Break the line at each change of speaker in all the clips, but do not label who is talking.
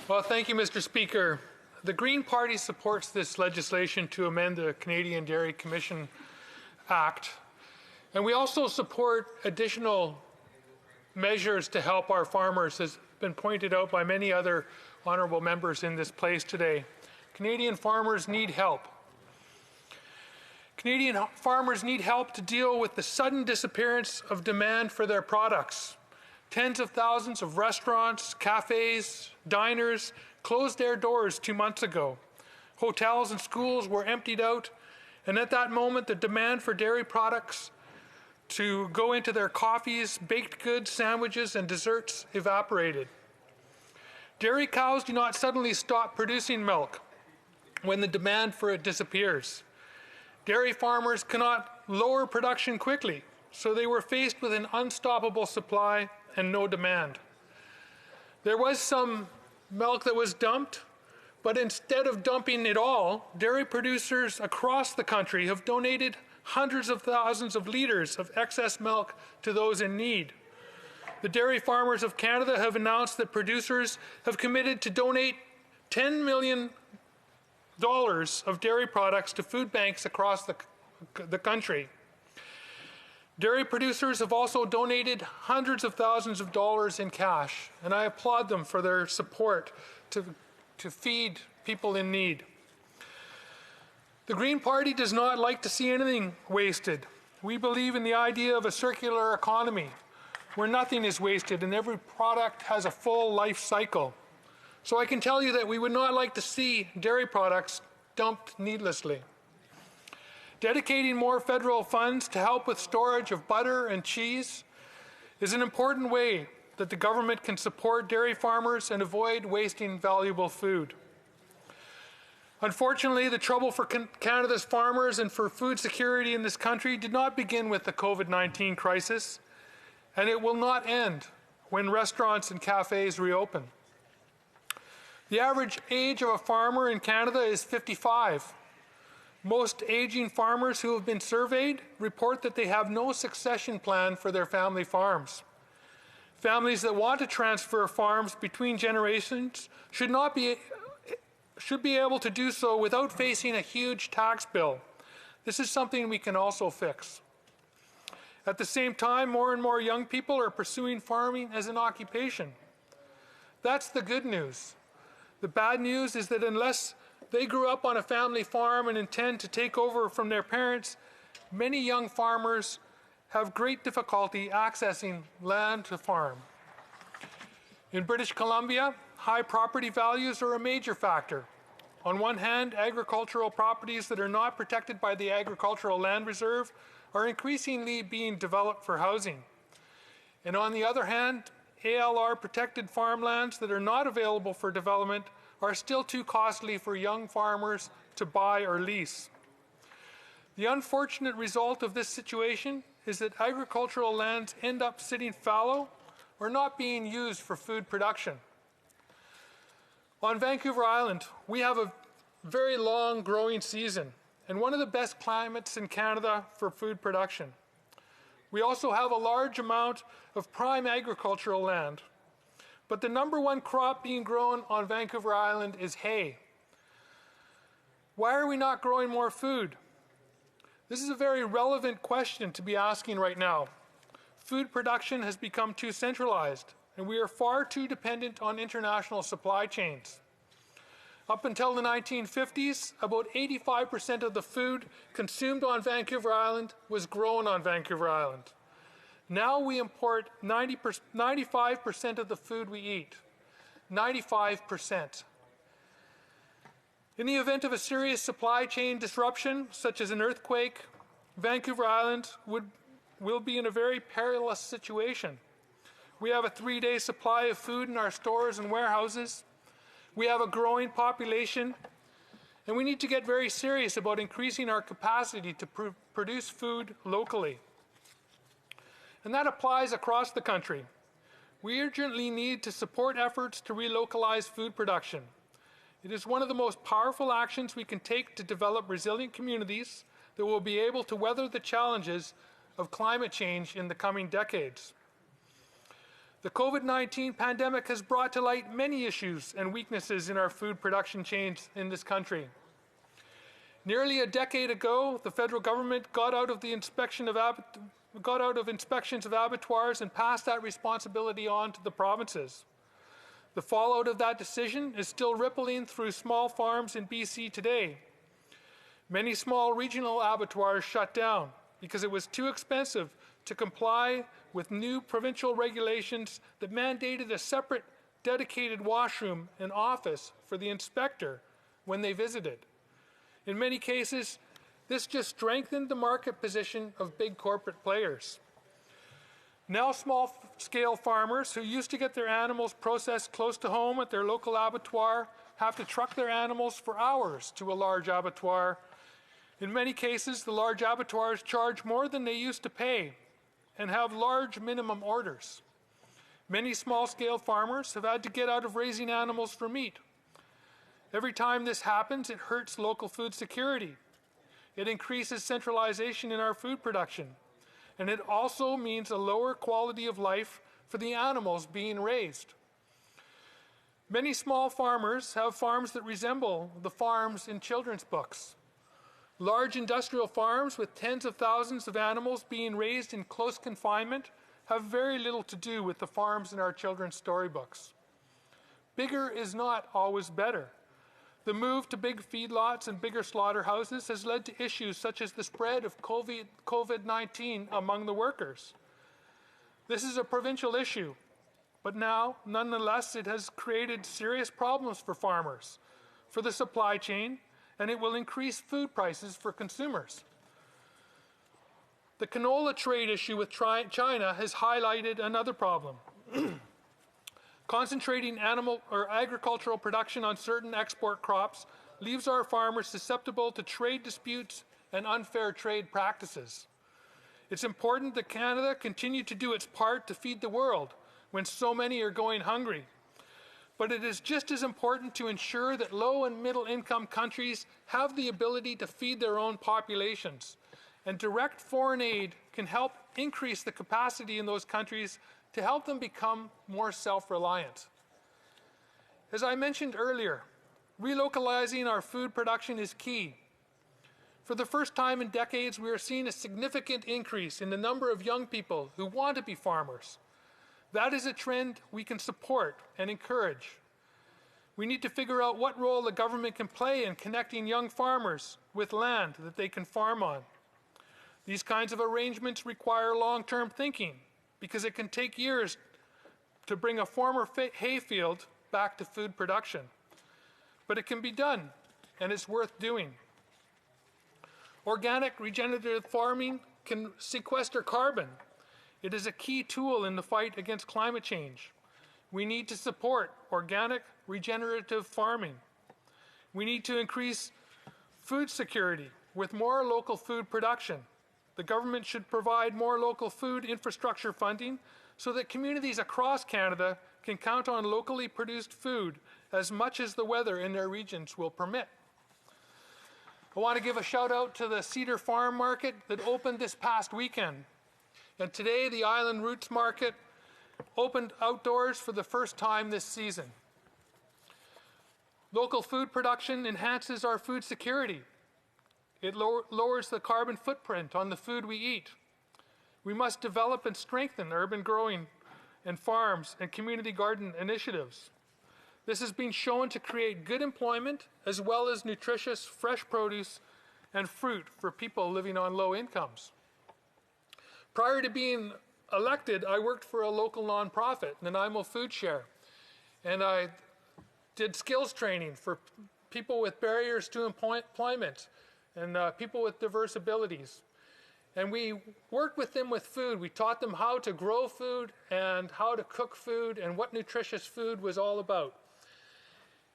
Well, thank you, Mr. Speaker. The Green Party supports this legislation to amend the Canadian Dairy Commission Act, and we also support additional measures to help our farmers, as has been pointed out by many other honourable members in this place today. Canadian farmers need help. Canadian farmers need help to deal with the sudden disappearance of demand for their products. Tens of thousands of restaurants, cafes, diners closed their doors 2 months ago. Hotels and schools were emptied out, and at that moment the demand for dairy products to go into their coffees, baked goods, sandwiches, and desserts evaporated. Dairy cows do not suddenly stop producing milk when the demand for it disappears. Dairy farmers cannot lower production quickly, so they were faced with an unstoppable supply and no demand. There was some milk that was dumped, but instead of dumping it all, dairy producers across the country have donated hundreds of thousands of litres of excess milk to those in need. The Dairy Farmers of Canada have announced that producers have committed to donate $10 million of dairy products to food banks across the country. Dairy producers have also donated hundreds of thousands of dollars in cash, and I applaud them for their support to feed people in need. The Green Party does not like to see anything wasted. We believe in the idea of a circular economy where nothing is wasted and every product has a full life cycle. So I can tell you that we would not like to see dairy products dumped needlessly. Dedicating more federal funds to help with storage of butter and cheese is an important way that the government can support dairy farmers and avoid wasting valuable food. Unfortunately, the trouble for Canada's farmers and for food security in this country did not begin with the COVID-19 crisis, and it will not end when restaurants and cafes reopen. The average age of a farmer in Canada is 55. Most aging farmers who have been surveyed report that they have no succession plan for their family farms. Families that want to transfer farms between generations should be able to do so without facing a huge tax bill. This is something we can also fix. At the same time, more and more young people are pursuing farming as an occupation. That's the good news. The bad news is that unless they grew up on a family farm and intend to take over from their parents, many young farmers have great difficulty accessing land to farm. In British Columbia, high property values are a major factor. On one hand, agricultural properties that are not protected by the Agricultural Land Reserve are increasingly being developed for housing. And on the other hand, ALR protected farmlands that are not available for development are still too costly for young farmers to buy or lease. The unfortunate result of this situation is that agricultural lands end up sitting fallow or not being used for food production. On Vancouver Island, we have a very long growing season and one of the best climates in Canada for food production. We also have a large amount of prime agricultural land, but the number one crop being grown on Vancouver Island is hay. Why are we not growing more food? This is a very relevant question to be asking right now. Food production has become too centralized, and we are far too dependent on international supply chains. Up until the 1950s, about 85% of the food consumed on Vancouver Island was grown on Vancouver Island. Now we import 95% of the food we eat. 95%. In the event of a serious supply chain disruption, such as an earthquake, Vancouver Island will be in a very perilous situation. We have a 3-day supply of food in our stores and warehouses. We have a growing population, and we need to get very serious about increasing our capacity to produce food locally. And that applies across the country. We urgently need to support efforts to relocalize food production. It is one of the most powerful actions we can take to develop resilient communities that will be able to weather the challenges of climate change in the coming decades. The COVID-19 pandemic has brought to light many issues and weaknesses in our food production chains in this country. Nearly a decade ago, the federal government got out of inspections of abattoirs and passed that responsibility on to the provinces. The fallout of that decision is still rippling through small farms in BC today. Many small regional abattoirs shut down because it was too expensive to comply with new provincial regulations that mandated a separate dedicated washroom and office for the inspector when they visited. In many cases, this just strengthened the market position of big corporate players. Now small-scale farmers who used to get their animals processed close to home at their local abattoir have to truck their animals for hours to a large abattoir. In many cases, the large abattoirs charge more than they used to pay and have large minimum orders. Many small-scale farmers have had to get out of raising animals for meat. Every time this happens, it hurts local food security. It increases centralization in our food production. And it also means a lower quality of life for the animals being raised. Many small farmers have farms that resemble the farms in children's books. Large industrial farms with tens of thousands of animals being raised in close confinement have very little to do with the farms in our children's storybooks. Bigger is not always better. The move to big feedlots and bigger slaughterhouses has led to issues such as the spread of COVID-19 among the workers. This is a provincial issue, but now, nonetheless, it has created serious problems for farmers, for the supply chain, and it will increase food prices for consumers. The canola trade issue with China has highlighted another problem. Concentrating animal or agricultural production on certain export crops leaves our farmers susceptible to trade disputes and unfair trade practices. It's important that Canada continue to do its part to feed the world when so many are going hungry. But it is just as important to ensure that low and middle income countries have the ability to feed their own populations. And direct foreign aid can help increase the capacity in those countries to help them become more self-reliant. As I mentioned earlier, relocalizing our food production is key. For the first time in decades, we are seeing a significant increase in the number of young people who want to be farmers. That is a trend we can support and encourage. We need to figure out what role the government can play in connecting young farmers with land that they can farm on. These kinds of arrangements require long-term thinking, because it can take years to bring a former hayfield back to food production. But it can be done, and it's worth doing. Organic regenerative farming can sequester carbon. It is a key tool in the fight against climate change. We need to support organic regenerative farming. We need to increase food security with more local food production. The government should provide more local food infrastructure funding so that communities across Canada can count on locally produced food as much as the weather in their regions will permit. I want to give a shout out to the Cedar Farm Market that opened this past weekend. And today the Island Roots Market opened outdoors for the first time this season. Local food production enhances our food security. It lowers the carbon footprint on the food we eat. We must develop and strengthen urban growing and farms and community garden initiatives. This has been shown to create good employment as well as nutritious fresh produce and fruit for people living on low incomes. Prior to being elected, I worked for a local nonprofit, Nanaimo Food Share, and I did skills training for people with barriers to employment and people with diverse abilities. And we worked with them with food. We taught them how to grow food and how to cook food and what nutritious food was all about.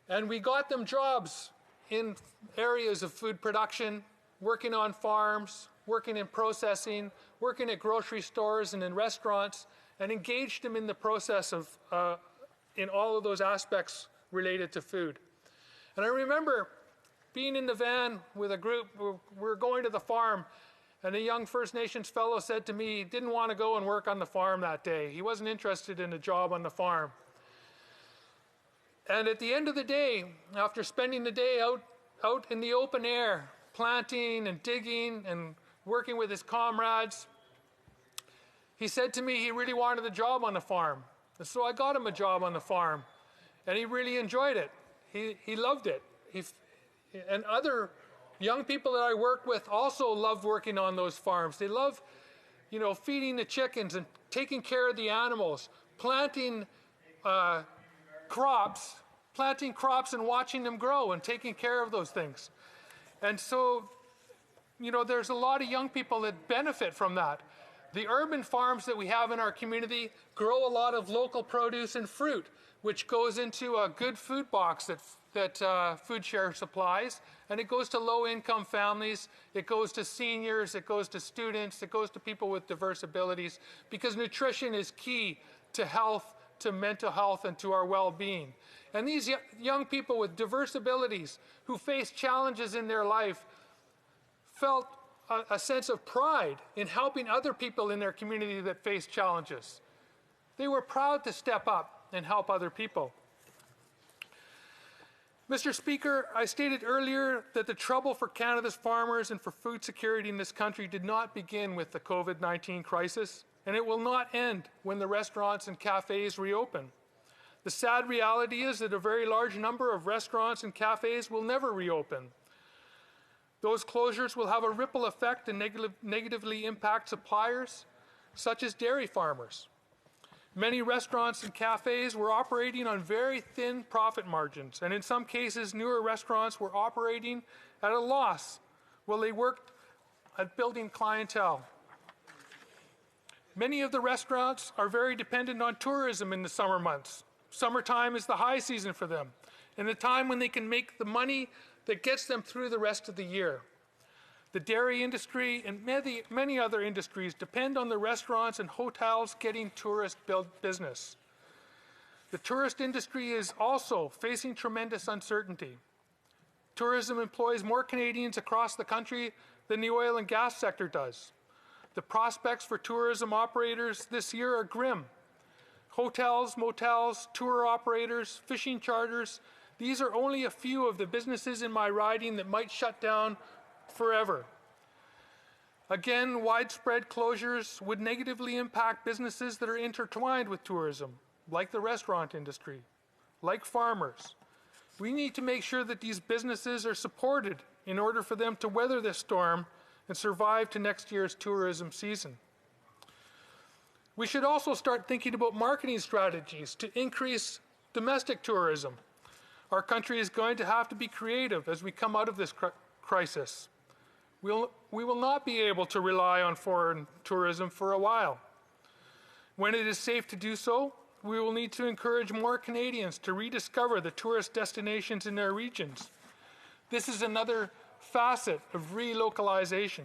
And we got them jobs in areas of food production, working on farms, working in processing, working at grocery stores and in restaurants, and engaged them in the process of, in all of those aspects related to food. And I remember being in the van with a group, we're going to the farm, And a young First Nations fellow said to me he didn't want to go and work on the farm that day. He wasn't interested in a job on the farm. And at the end of the day, after spending the day out in the open air, planting and digging and working with his comrades, he said to me he really wanted a job on the farm. And so I got him a job on the farm, and he really enjoyed it. He loved it. And other young people that I work with also love working on those farms. They love, feeding the chickens and taking care of the animals, planting crops and watching them grow and taking care of those things. And so, there's a lot of young people that benefit from that. The urban farms that we have in our community grow a lot of local produce and fruit, which goes into a good food box that Food Share supplies, and it goes to low-income families, it goes to seniors, it goes to students, it goes to people with diverse abilities, because nutrition is key to health, to mental health, and to our well-being. And these young people with diverse abilities who face challenges in their life felt a sense of pride in helping other people in their community that face challenges. They were proud to step up and help other people. Mr. Speaker, I stated earlier that the trouble for Canada's farmers and for food security in this country did not begin with the COVID-19 crisis, and it will not end when the restaurants and cafes reopen. The sad reality is that a very large number of restaurants and cafes will never reopen. Those closures will have a ripple effect and negatively impact suppliers, such as dairy farmers. Many restaurants and cafes were operating on very thin profit margins, and in some cases, newer restaurants were operating at a loss while they worked at building clientele. Many of the restaurants are very dependent on tourism in the summer months. Summertime is the high season for them, and the time when they can make the money that gets them through the rest of the year. The dairy industry and many other industries depend on the restaurants and hotels getting tourist business. The tourist industry is also facing tremendous uncertainty. Tourism employs more Canadians across the country than the oil and gas sector does. The prospects for tourism operators this year are grim. Hotels, motels, tour operators, fishing charters, these are only a few of the businesses in my riding that might shut down forever. Again, widespread closures would negatively impact businesses that are intertwined with tourism, like the restaurant industry, like farmers. We need to make sure that these businesses are supported in order for them to weather this storm and survive to next year's tourism season. We should also start thinking about marketing strategies to increase domestic tourism. Our country is going to have to be creative as we come out of this crisis. We will not be able to rely on foreign tourism for a while. When it is safe to do so, we will need to encourage more Canadians to rediscover the tourist destinations in their regions. This is another facet of relocalization.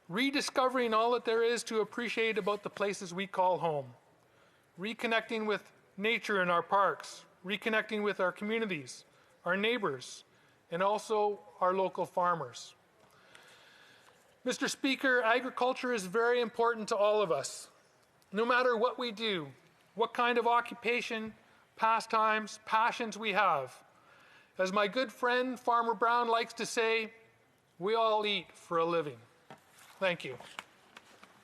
Rediscovering all that there is to appreciate about the places we call home. Reconnecting with nature in our parks, reconnecting with our communities, our neighbors, and also our local farmers. Mr. Speaker, agriculture is very important to all of us. No matter what we do, what kind of occupation, pastimes, passions we have. As my good friend Farmer Brown likes to say, we all eat for a living. Thank you.